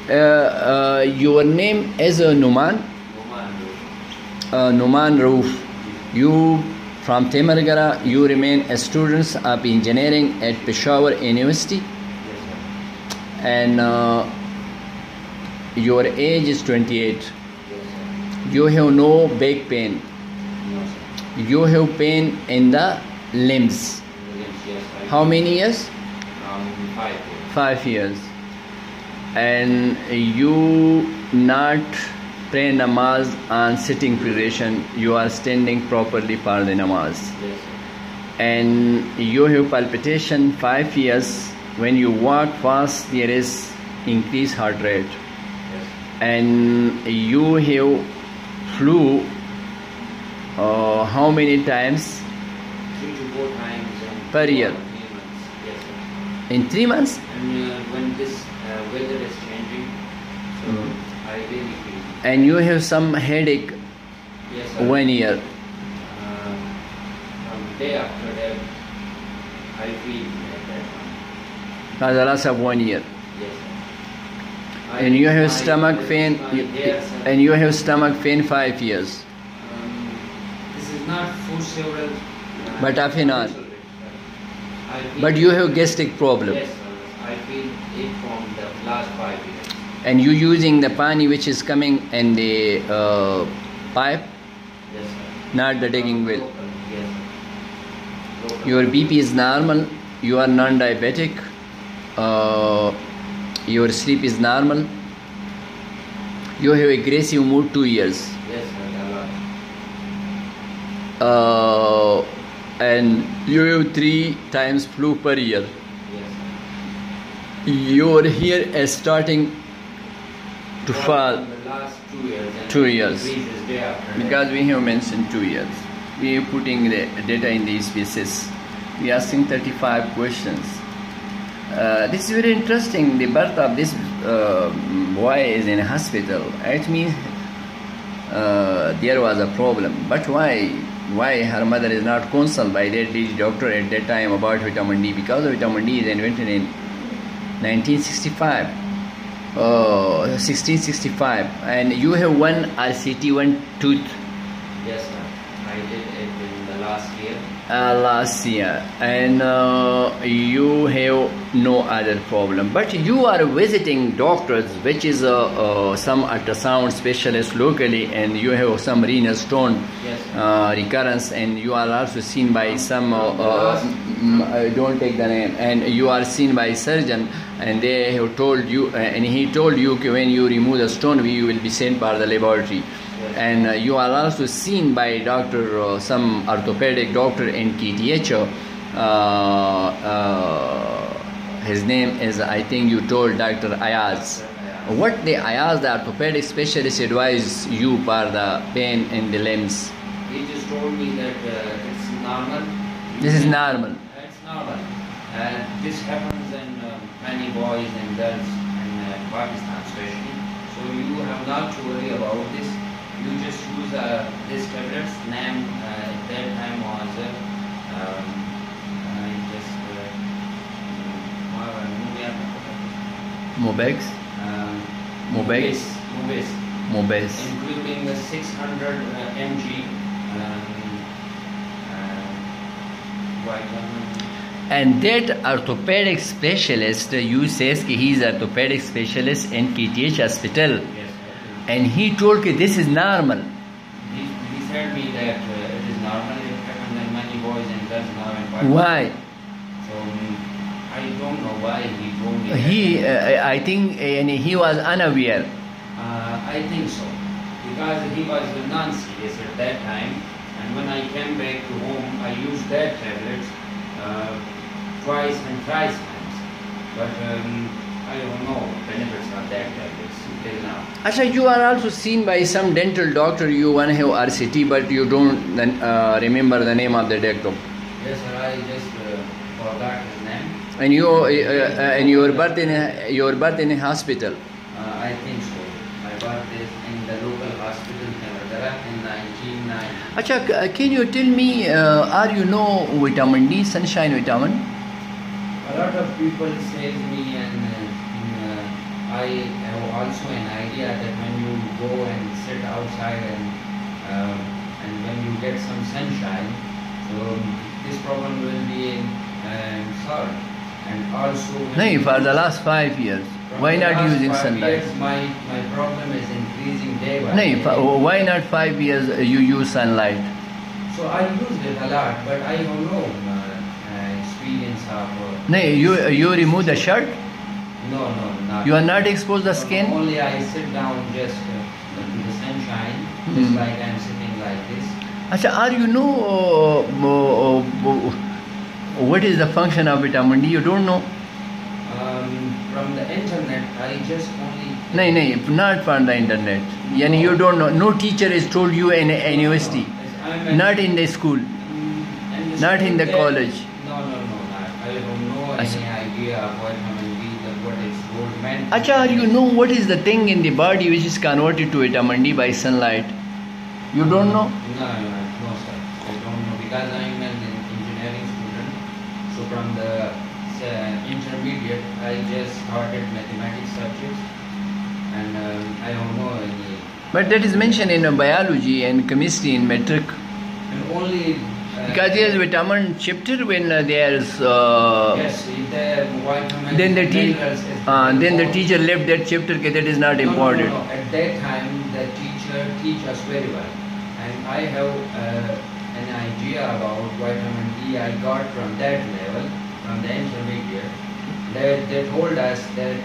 Your name is Numan? Numan Roof. You from Temergara, you remain a student of engineering at Peshawar University? Yes, sir. And your age is 28. Yes, sir. You have no back pain. No, sir. You have pain in the limbs. Yes, How many years? 5 years. 5 years. And you not pray namaz on sitting position. You are standing properly for the namaz. Yes, sir. And you have palpitation 5 years. When you walk fast, there is increased heart rate. Yes. And you have flu how many times 3 to 4 times per year? 3 months. Yes, sir. in 3 months? And when this weather is changing, so I really feel. And you have some headache Yes, sir. 1 year. From day after day, I feel like that one. For the last of 1 year. Yes, sir. And you have stomach pain. Yes, sir. And you have stomach pain 5 years. This is not for several. But often not. I feel But you have gastric problem. Yes, sir. I feel it from the last 5 years. And you using the pani which is coming in the pipe, Yes, sir. not the digging well. Local, yes, sir. Local. Your BP is normal. You are non-diabetic. Your sleep is normal. You have aggressive mood 2 years. Yes, sir. A lot. And you have 3 times flu per year. Yes, sir. Your hair is starting to fall In the last 2 years. And 2 years. increases day after day. Because we have mentioned 2 years. We are putting the data in these spaces. We are asking 35 questions. This is very interesting. The birth of this boy is in a hospital. It means there was a problem. But why? Why her mother is not consulted by their doctor at that time about vitamin D? Because vitamin D is invented in 1965. 1665. And you have one RCT, one tooth. Yes, sir. I did it in the last year. Last year, and you have no other problem, but you are visiting doctors which is some ultrasound specialist locally, and you have some renal stone Yes, recurrence, and you are also seen by some I don't take the name, and you are seen by surgeon, and they have told you, and he told you when you remove the stone we will be sent for the laboratory. And you are also seen by doctor, some orthopedic doctor in KTH. His name is, I think you told, Dr. Ayaz. What the Ayaz, the orthopedic specialist, advised you for the pain in the limbs? he just told me that it's normal. This is normal. It's normal. This happens in many boys and girls in Pakistan especially. So you have not to worry about this. You just use this tablet's name at that time was Mobex? Mobex? Mobex. Including the 600 mg vitamin. And that orthopedic specialist, you says he is orthopedic specialist in KTH hospital. Yes, And he told me this is normal. he said me that it is normal. It happens in many boys and girls now in Pakistan. Why? So I don't know why he told me. He, I think, and he was unaware. I think so, because he was non-serious at that time, and when I came back to home, I used that tablets twice and thrice times. But I don't know benefits of that tablets till now. Actually, you are also seen by some dental doctor. You want to have RCT, but you don't remember the name of the doctor. Yes, sir. I just forgot his name. And you, and your birth in a hospital. I think so. My birth is in the local hospital in 1990. Acha, can you tell me, are you know vitamin D, sunshine vitamin? A lot of people say to me, and I have also an idea that when you go and sit outside and when you get some sunshine, so this problem will be solved. And also No, for the last 5 years. Why not using sunlight? My problem is increasing day by No, day. why not 5 years you use sunlight? So I used it a lot, but I don't know experience of. No, you remove the shirt. No, not. You are not exposed the skin. Only I sit down just to the sunshine, just like I'm sitting like this. Acha, are you know what is the function of vitamin D? You don't know? From the internet, I just only. No, not from the internet. Yani you don't know. No teacher has told you in a university, not in the school, not in the college. No, not. I don't know any idea of vitamin D, what its role meant. Acha, you know what is the thing in the body which is converted to vitamin D by sunlight? You don't know? No, sir. I don't know because I'm an engineering student. So from the intermediate, I just started mathematics subjects, and I don't know any. But that is mentioned in biology and chemistry in metric. And only. Because there is vitamin chapter when there is. Yes, if the vitamin. Then the teacher left that chapter. That is not important. No. At that time, the teacher teach us very well, and I have an idea about vitamin D. I got from that level, from the intermediate. They told us that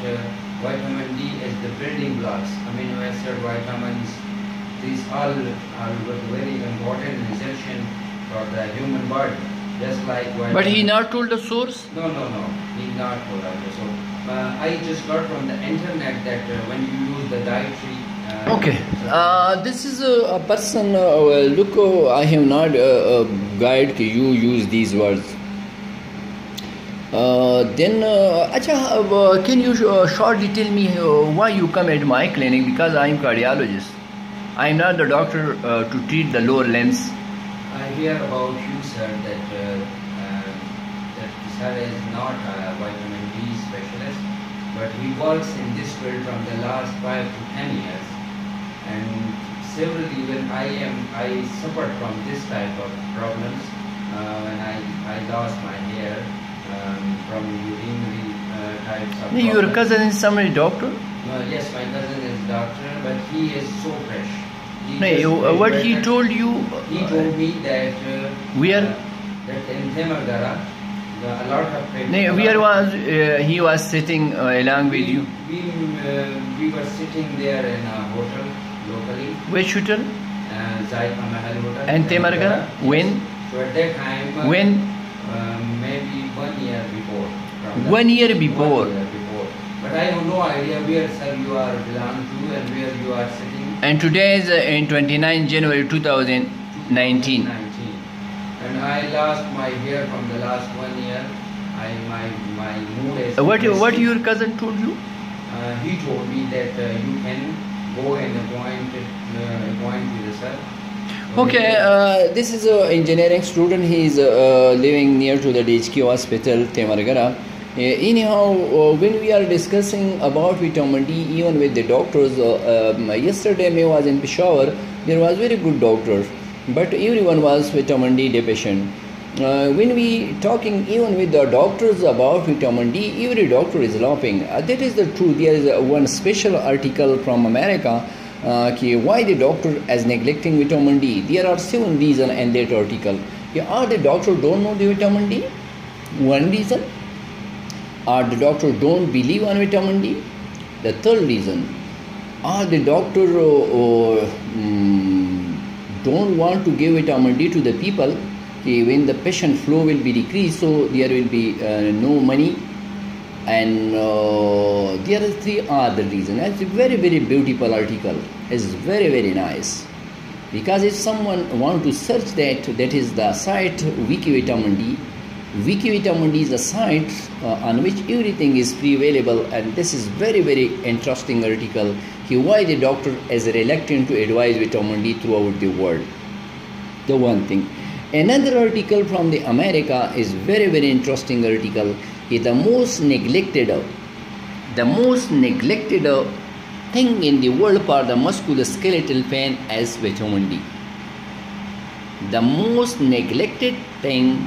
vitamin D is the building blocks. Amino acid, vitamins. These all are very important essential for the human body, just like vitamin. But he not told the source? No. He not told us. So I just got from the internet that when you use the dietary. Okay. This is a person. Look, I have not guide you use these words. Acha, can you shortly tell me why you come at my clinic? Because I am cardiologist. I am not the doctor to treat the lower limbs. I hear about you, sir, that sir is not a vitamin D specialist, but he works in this field from the last 5 to 10 years. And severally, when I suffered from this type of problems when I lost my hair from urinary types of. Your cousin is somebody doctor? Yes, my cousin is doctor, but he is so fresh. What he told you? He told me that where? That in Temagara, a lot of people. No, where was he was sitting along with you? We were sitting there in a hotel locally. Which hotel? Zaika Mahal Hotel. And Temagara? When? So at that time. When? Maybe 1 year before. 1 year before. 1 year before. But I have no idea where, sir, you are belong to and where you are sitting. And today is in 29 January 2019. And I lost my hair from the last 1 year. My mood is. What your cousin told you? He told me that you can go and appoint with the sir. Okay, this is an engineering student. He is living near to the DHQ hospital, Temargara. Anyhow, when we are discussing about vitamin D, even with the doctors, yesterday I was in Peshawar, there was very good doctor, but everyone was vitamin D deficient. When we talking even with the doctors about vitamin D, every doctor is laughing. That is the truth. There is one special article from America, why the doctor is neglecting vitamin D. There are 7 reasons in that article. Are the doctor don't know the vitamin D? One reason. Or the doctor don't believe on vitamin D? The third reason. Or the doctor don't want to give vitamin D to the people. When the patient flow will be decreased, so there will be no money. And there are 3 other reasons. It's a very, very beautiful article. It's very, very nice. Because if someone want to search that is the site Wiki Vitamin D. Wiki Vitamin D is a site on which everything is free available, and this is very, very interesting article. Why the doctor is reluctant to advise vitamin D throughout the world. The one thing. Another article from the America is very, very interesting article. The most neglected thing in the world for the musculoskeletal pain is vitamin D. The most neglected thing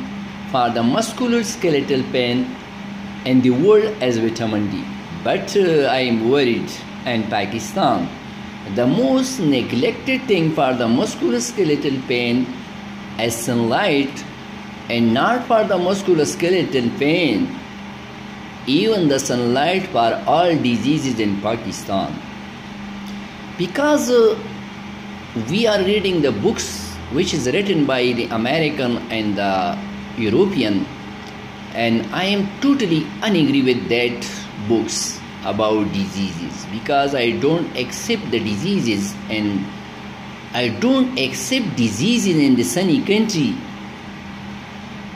for the musculoskeletal pain in the world is vitamin D. But I am worried in Pakistan. The most neglected thing for the musculoskeletal pain is sunlight, and not for the musculoskeletal pain, even the sunlight for all diseases in Pakistan. Because we are reading the books which is written by the American and the European, and I am totally unagree with that books about diseases, because I don't accept the diseases, and I don't accept diseases in the sunny country.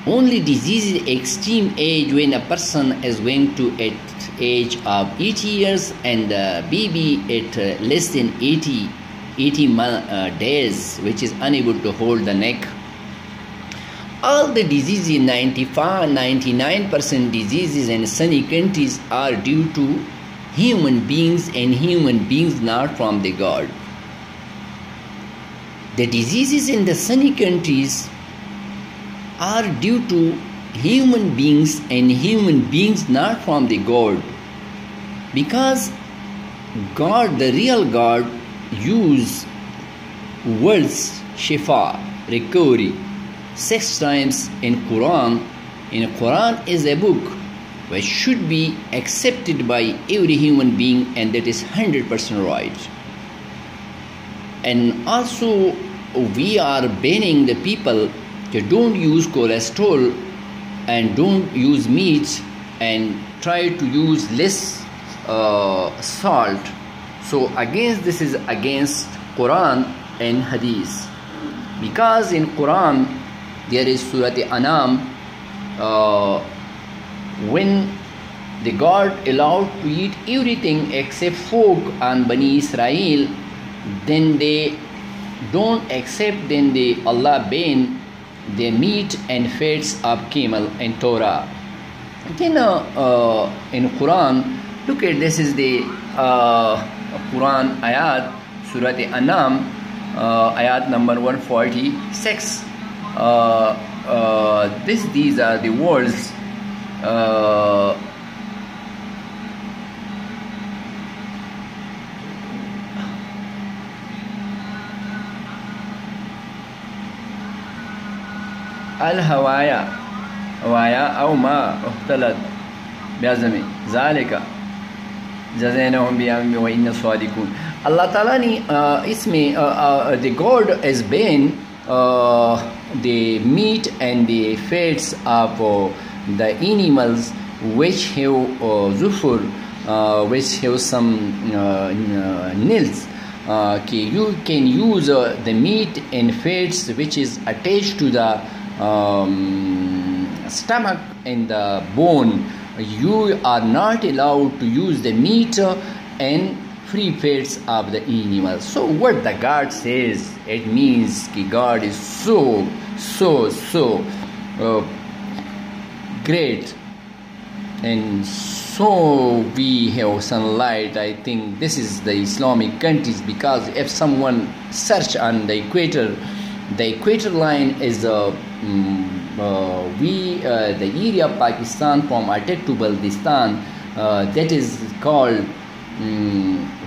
Only diseases extreme age, when a person is going to at age of 80 years and the baby at less than 80 days, which is unable to hold the neck. All the diseases, 99% diseases in sunny countries are due to human beings, and human beings not from the God. The diseases in the sunny countries are due to human beings, and human beings not from the God. Because God, the real God, use words shifa, recovery, 6 times in Quran. In Quran is a book which should be accepted by every human being, and that is 100% right. And also we are banning the people to don't use cholesterol and don't use meat, and try to use less salt. So against this is against Quran and Hadith, because in Quran there is Surah Anam, when the God allowed to eat everything except pork on Bani Israel, then they don't accept, then Allah ban the meat and fats of camel and Torah. Then in Quran, look at this is the Quran ayat, Surah Anam, ayat number 146. These are the words. الهوايا أو ما اختلط بعزمي ذلك جزيناهم بأمم وإن صادقون. Allah Ta'ala ni the God has banned the meat and the fats of the animals which have zufur, which have some nails. You can use the meat and fats which is attached to the stomach and the bone. You are not allowed to use the meat and free fats of the animals. So what the God says, it means that God is so great, and so we have sunlight. I think this is the Islamic countries, because if someone search on the equator line is the area of Pakistan from Attack to Baltistan, that is called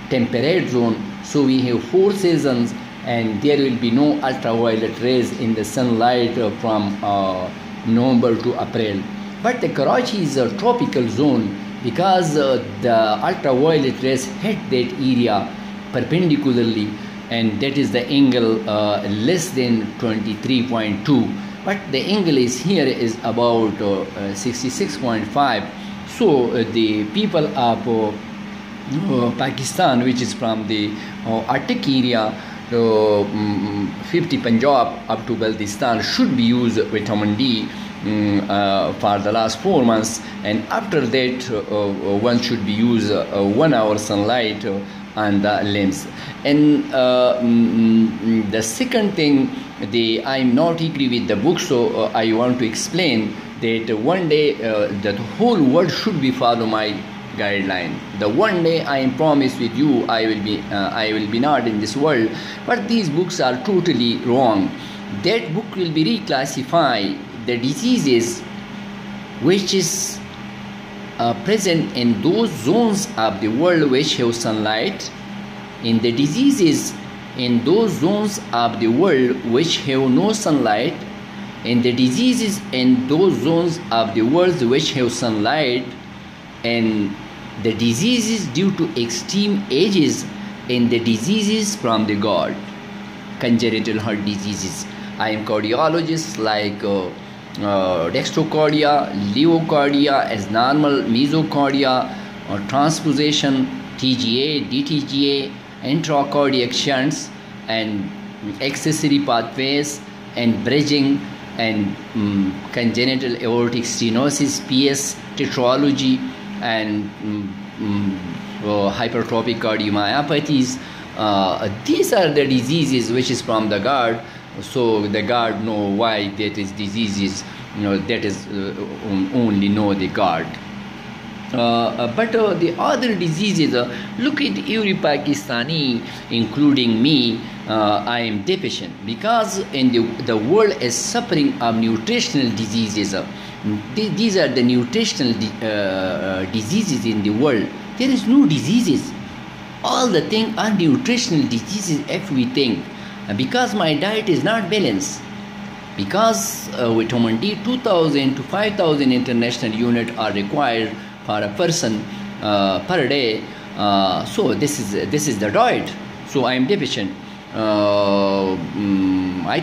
temperate zone. So we have 4 seasons, and there will be no ultraviolet rays in the sunlight from November to April. But the Karachi is a tropical zone, because the ultraviolet rays hit that area perpendicularly, and that is the angle less than 23.2. But the angle is here is about 66.5. So the people of Pakistan, which is from the Arctic area, 50 Punjab up to Baltistan, should be used vitamin D for the last 4 months, and after that one should be used 1 hour sunlight on the limbs. And the second thing, I'm not agree with the book, so I want to explain that one day the whole world should be follow my guideline. The one day I am promised with you, I will be not in this world. But these books are totally wrong. That book will be reclassify the diseases which is present in those zones of the world which have sunlight, in the diseases in those zones of the world which have no sunlight, in the diseases in those zones of the world which have sunlight, and the diseases due to extreme ages, and the diseases from the God, congenital heart diseases. I am cardiologist like dextrocardia, levocardia, as normal mesocardia, transposition, TGA, DTGA, intracardiac shunts, and accessory pathways, and bridging, and congenital aortic stenosis, PS, tetralogy, and hypertrophic cardiomyopathies. These are the diseases which is from the God. So the God know why that is diseases. That is only know the God. But the other diseases, look at every Pakistani, including me, I am deficient, because in the world is suffering of nutritional diseases. These are the nutritional diseases in the world. There is no diseases. All the things are nutritional diseases if we think. Because my diet is not balanced. Because vitamin D 2000 to 5000 international units are required for a person per day. So this is the diet. So I am deficient. I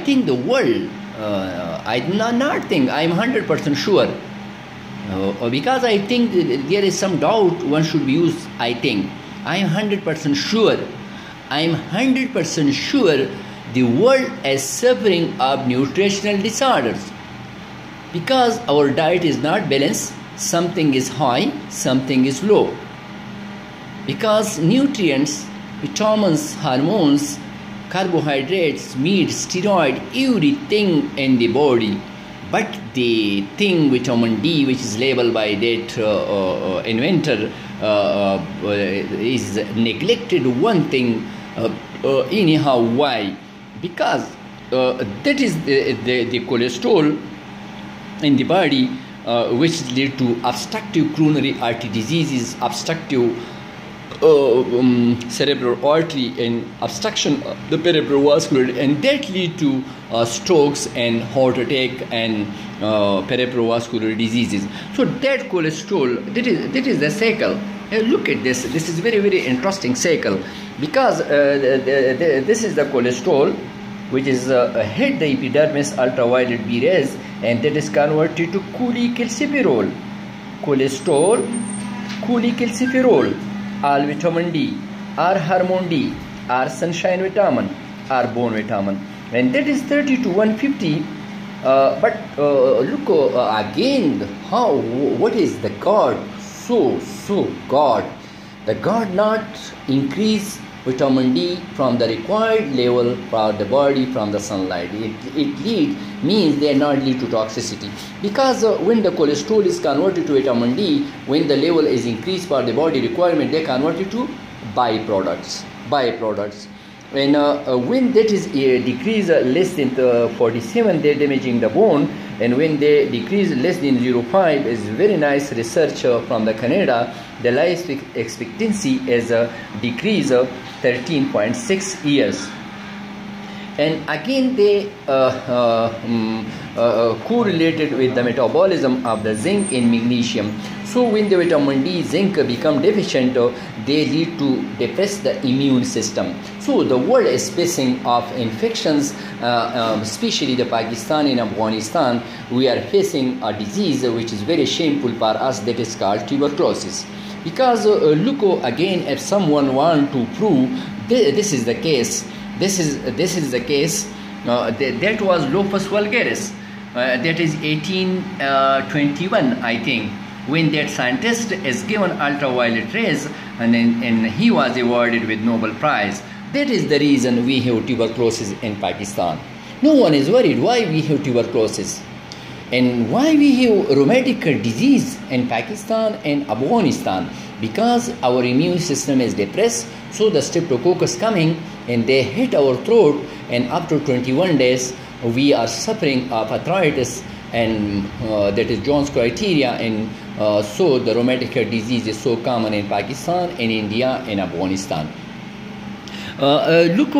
think the world, I not think, I am 100% sure. Because I think there is some doubt, one should use I think. I am 100% sure. I am 100% sure the world is suffering of nutritional disorders. Because our diet is not balanced. Something is high, something is low. Because nutrients, vitamins, hormones, carbohydrates, meat, steroid, everything in the body. But the thing vitamin D, which is labeled by that inventor, is neglected. One thing, anyhow, why? Because that is the cholesterol in the body, which lead to obstructive coronary artery diseases, obstructive cerebral artery, and obstruction of the peripherovascular, and that lead to strokes and heart attack and peripherovascular diseases. So that cholesterol, that is the cycle. Look at this. This is very, very interesting cycle, because this is the cholesterol, which is hit the epidermis ultraviolet B rays, and that is converted to cholecalciferol. Cholesterol, cholecalciferol, or vitamin D, or hormone D, or sunshine vitamin, or bone vitamin, and that is 30 to 150. But look again, what is the God? So God, the God not increase vitamin D from the required level for the body from the sunlight. It means they are not lead to toxicity, because when the cholesterol is converted to vitamin D, when the level is increased for the body requirement, they convert it to byproducts. And when that is decreased less than 47, they are damaging the bone. And when they decrease less than 0.5, is very nice research from the Canada. The life expectancy is decrease of 13.6 years. And again they correlated with the metabolism of the zinc and magnesium. So when the vitamin D, zinc become deficient, they lead to depress the immune system. So the world is facing of infections, especially the Pakistan and Afghanistan. We are facing a disease which is very shameful for us, that is called tuberculosis. Because look again, if someone want to prove this is the case, this is the case. That was Lopus vulgaris. That is 1821, I think, when that scientist is given ultraviolet rays, and he was awarded with Nobel Prize. That is the reason we have tuberculosis in Pakistan. No one is worried why we have tuberculosis, and why we have rheumatic disease in Pakistan and Afghanistan. Because our immune system is depressed, so the streptococcus coming and they hit our throat, and after 21 days we are suffering of arthritis, and that is Jones criteria, and so the rheumatic heart disease is so common in Pakistan, in India, in Afghanistan. Look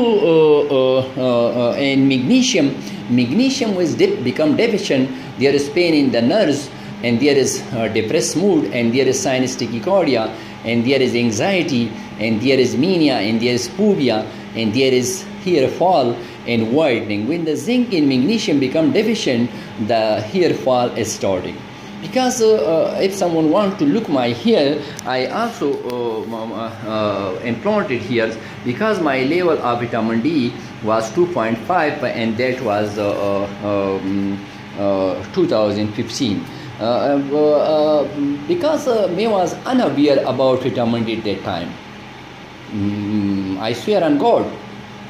in magnesium was become deficient. There is pain in the nerves, and there is depressed mood, and there is sinus tachycardia, and there is anxiety, and there is mania, and there is phobia, and there is hair fall and widening. When the zinc and magnesium become deficient, the hair fall is starting. Because if someone wants to look my hair, I also implanted here, because my level of vitamin D was 2.5, and that was 2015. Because I was unaware about vitamin D at that time. I swear on God,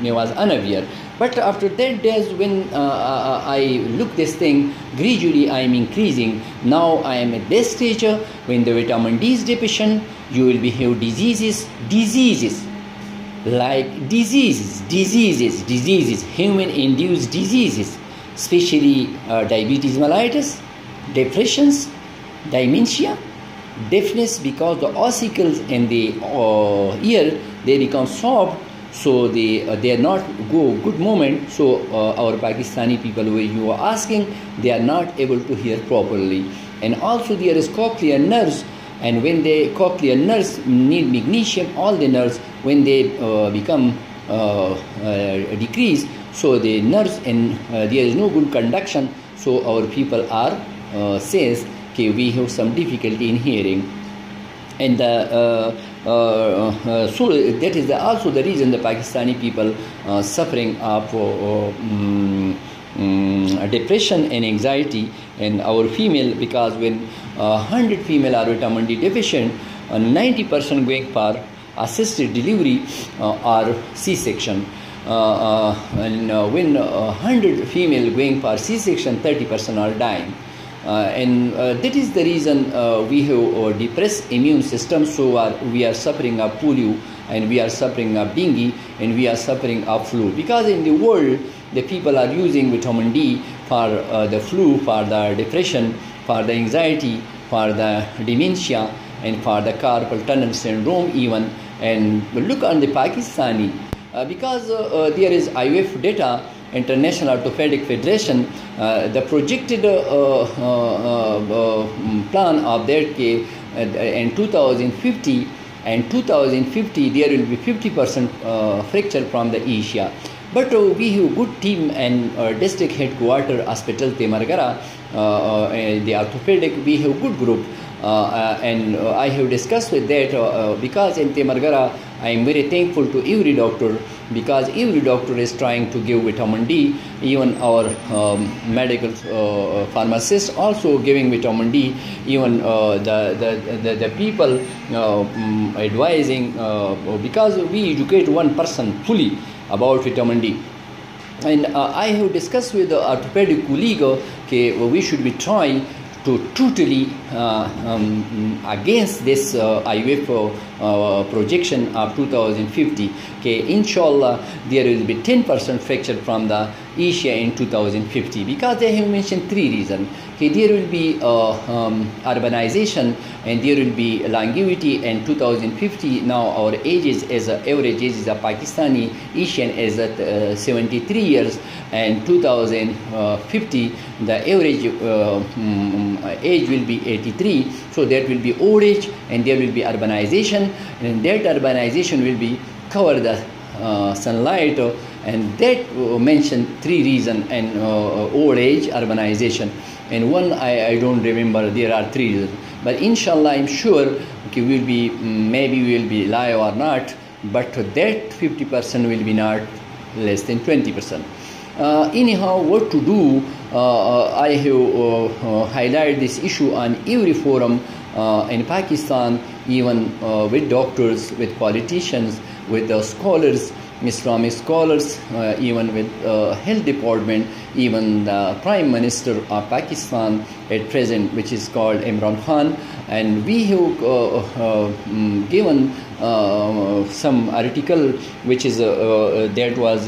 I was unaware. But after that days, when I look this thing, gradually I am increasing. Now I am at this stage when the vitamin D is deficient, you will be have diseases, human-induced diseases, especially diabetes mellitus, depressions, dementia, deafness, because the ossicles in the ear, they become soft, so they are not good moment. So our Pakistani people, who you are asking, they are not able to hear properly. And also there is cochlear nerves, and when the cochlear nerves need magnesium, all the nerves, when they become decrease, so the nerves, and there is no good conduction, so our people are says okay, we have some difficulty in hearing. And so that is also the reason the Pakistani people suffering of depression and anxiety. And our female, because when 100 female are vitamin D deficient, 90% going for assisted delivery or C-section. And when 100 female going for C-section, 30% are dying. And that is the reason we have depressed immune system, so we are suffering of polio, and we are suffering of dengue, and we are suffering of flu. Because in the world, the people are using vitamin D for the flu, for the depression, for the anxiety, for the dementia, and for the carpal tunnel syndrome even. And look on the Pakistani, because there is IF data, International Orthopedic Federation, the projected plan of that in 2050, and 2050 there will be 50% fracture from the Asia. But we have good team, and district headquarter hospital Temargara, the orthopedic, we have good group, and I have discussed with that, because in Temargara I am very thankful to every doctor, because every doctor is trying to give vitamin D. Even our medical pharmacists also giving vitamin D. Even the people advising, because we educate one person fully about vitamin D. And I have discussed with the orthopedic colleague, okay, we should be trying to totally against this IF projection of 2050. Okay, inshallah there will be 10% fracture from the Asia in 2050, because they have mentioned three reasons. Okay, there will be urbanization, and there will be longevity in 2050. Now our ages as average age is a Pakistani Asian is at 73 years, and 2050 the average age will be 83. So that will be old age, and there will be urbanization, and that urbanization will be cover the sunlight, and that mentioned three reasons, and old age, urbanization, and one I don't remember. There are three reasons, but inshallah I'm sure, okay, we'll be, maybe we will be live or not, but that 50% will be not less than 20%. Anyhow, what to do? I have highlighted this issue on every forum in Pakistan, even with doctors, with politicians, with the scholars, Islamic scholars, even with health department, even the Prime Minister of Pakistan at present, which is called Imran Khan, and we have given some article which is that was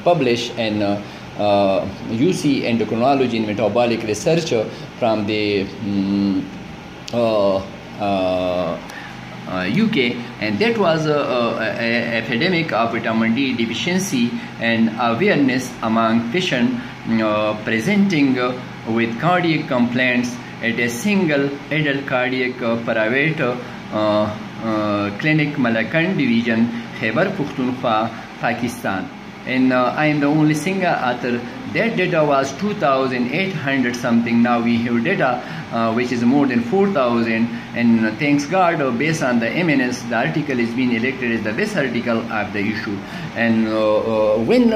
published and UC Endocrinology and Metabolic Research from the UK, and that was a epidemic of vitamin D deficiency and awareness among patients presenting with cardiac complaints at a single adult cardiac private clinic, Malakand Division, Khyber Pakhtunkhwa, Pakistan. And I am the only single author. That data was 2,800 something. Now we have data which is more than 4,000, and thanks God, based on the eminence, the article is being elected as the best article of the issue. And when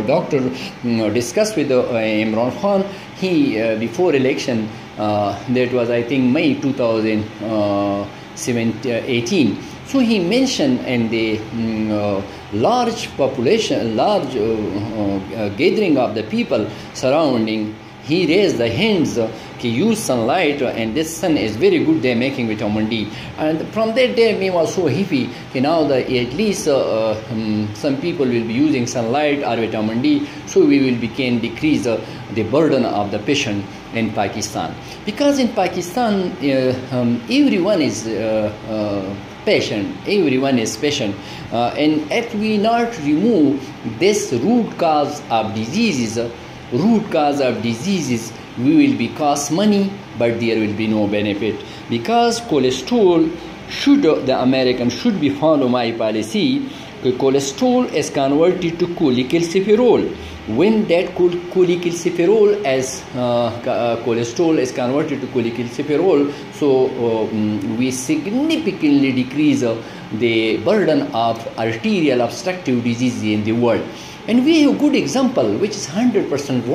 doctor discussed with Imran Khan, he before election, that was I think May 2018. So he mentioned in the large population, large gathering of the people surrounding, he raised the hands, he used sunlight, and this sun is very good, they're making vitamin D. And from that day, me was so happy, now at least some people will be using sunlight or vitamin D, so we will can decrease the burden of the patient in Pakistan. Because in Pakistan, everyone is patient, everyone is patient, and if we not remove this root cause of diseases, we will be cost money, but there will be no benefit. Because cholesterol should, the American should be follow my policy. Cholesterol is converted to cholecalciferol. When that cholecalciferol as cholesterol is converted to cholecalciferol, so we significantly decrease the burden of arterial obstructive disease in the world. And we have a good example, which is 100%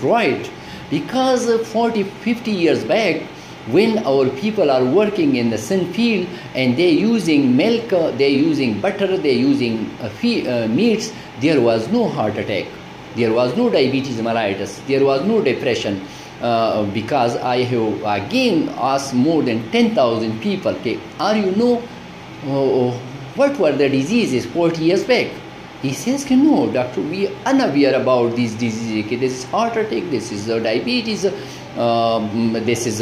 right, because 40-50 years back, when our people are working in the sun field and they're using milk, they're using butter, they're using meats, there was no heart attack, there was no diabetes mellitus, there was no depression. Because I have again asked more than 10,000 people, are you know what were the diseases 40 years back? He says, no, doctor, we are unaware about these diseases. This is heart attack, this is diabetes, this is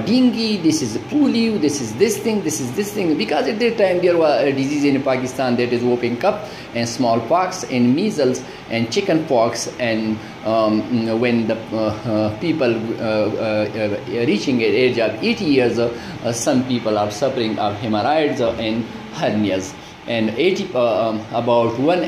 dengue, this is polio, this is this thing, because at that time there was a disease in Pakistan, that is whooping cough and smallpox and measles and chicken pox, and when the people reaching an age of 80 years, some people are suffering of hemorrhoids and hernias. And about 1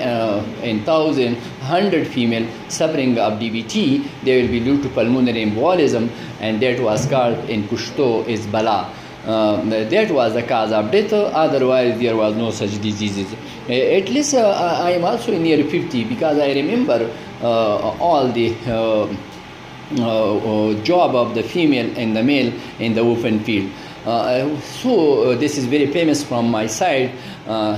in 1,100 female suffering of DVT, they will be due to pulmonary embolism, and that was called in Kushto is Bala. That was the cause of death, otherwise there was no such diseases. At least I am also near 50, because I remember all the job of the female and the male in the open field. So this is very famous from my side, when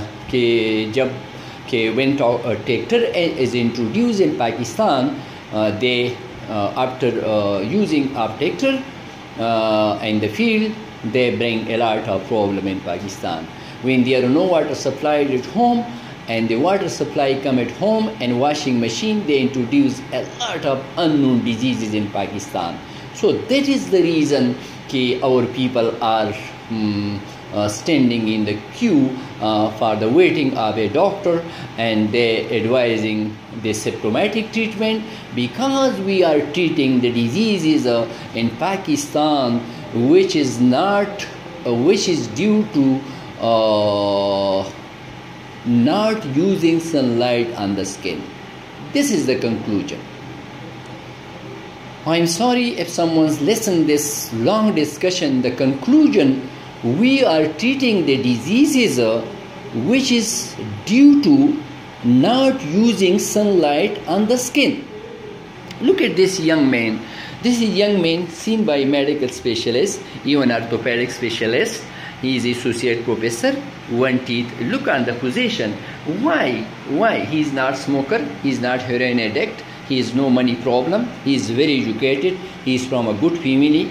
tractor is introduced in Pakistan, they after using of tractor in the field, they bring a lot of problem in Pakistan. When there are no water supply at home, and the water supply come at home and washing machine, they introduce a lot of unknown diseases in Pakistan. So that is the reason our people are standing in the queue for the waiting of a doctor, and they advising the symptomatic treatment, because we are treating the diseases in Pakistan which is due to not using sunlight on the skin. This is the conclusion. I'm sorry if someone's listened this long discussion. The conclusion, we are treating the diseases which is due to not using sunlight on the skin. Look at this young man. This is young man seen by medical specialist, even orthopedic specialist. He is associate professor. One teeth. Look on the position. Why? He is not smoker. He is not heroin addict. He is no money problem. He is very educated. He is from a good family.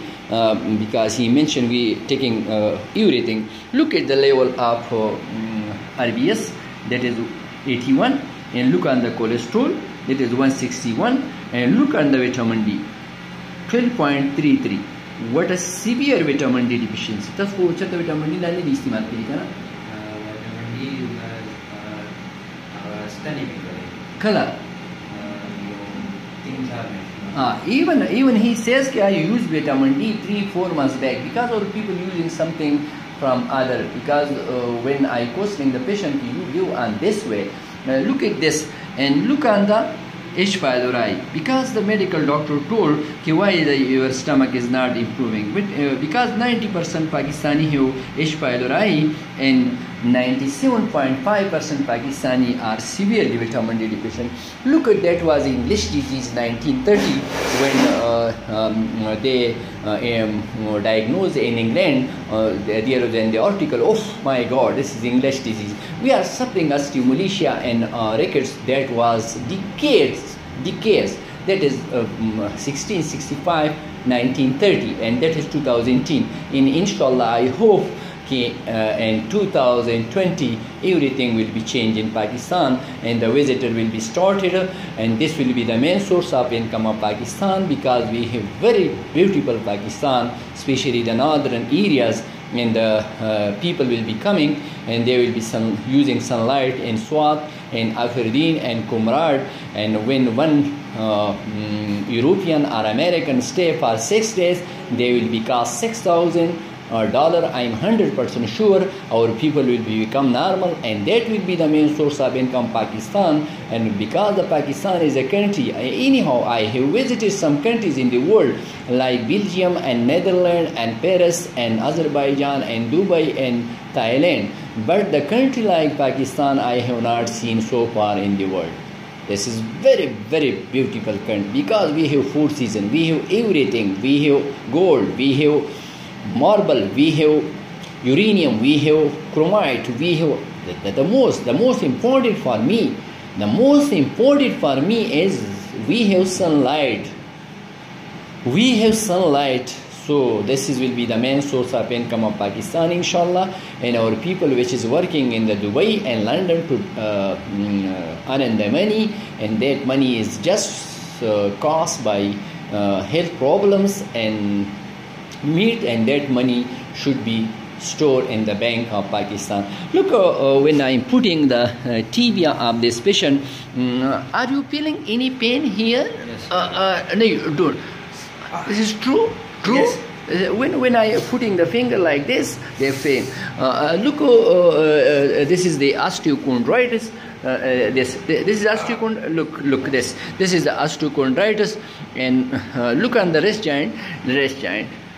Because he mentioned we taking everything. Look at the level of RBS, that is 81, and look on the cholesterol, that is 161, and look on the vitamin D, 12.33. What a severe vitamin D deficiency. तस्को उच्च तो vitamin D नाले नहीं इस्तेमाल करी क्या ना? Vitamin D study में करें. कला. Even he says that I use vitamin D 3-4 months back because of people using something from other. Because when I questioning the patient, you give on this way. Look at this and look on the H. pylori, because the medical doctor told why your stomach is not improving. But because 90% Pakistani have H. pylori and 97.5% Pakistani are severely vitamin D deficient. Look at that was English disease 1930 when they diagnosed in England. There was an article, oh my God, this is English disease. We are suffering osteomalacia and rickets that was decades. That is 1665, 1930, and that is 2010. Inshallah, I hope in 2020 everything will be changed in Pakistan and the visitor will be started, and this will be the main source of income of Pakistan, because we have very beautiful Pakistan, especially the northern areas, and the people will be coming and they will be using sunlight in Swat and Akhardin and Kumrad. And when one European or American stay for 6 days, they will be cost $6,000. I'm 100% sure our people will become normal, and that will be the main source of income Pakistan. And because the Pakistan is a country, anyhow I have visited some countries in the world like Belgium and Netherlands and Paris and Azerbaijan and Dubai and Thailand, but the country like Pakistan I have not seen so far in the world. This is very, very beautiful country because we have food season, we have everything, we have gold, we have marble, we have uranium, we have chromite, we have the most important for me. The most important for me is we have sunlight. We have sunlight. So this will be the main source of income of Pakistan, inshallah, and our people which is working in the Dubai and London to earn the money, and that money is just caused by health problems and meat, and that money should be stored in the bank of Pakistan. Look, when I'm putting the tibia of this patient, are you feeling any pain here? Yes. No, you don't. This is true? True? Yes. When I putting the finger like this, they pain. Look, this is the osteochondritis. This is osteochondritis. Look this. This is the osteochondritis, and look on the wrist joint.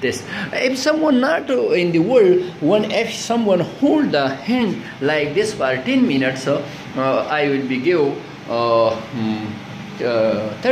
This. If someone not in the world, if someone hold the hand like this for 10 minutes, I will be give 30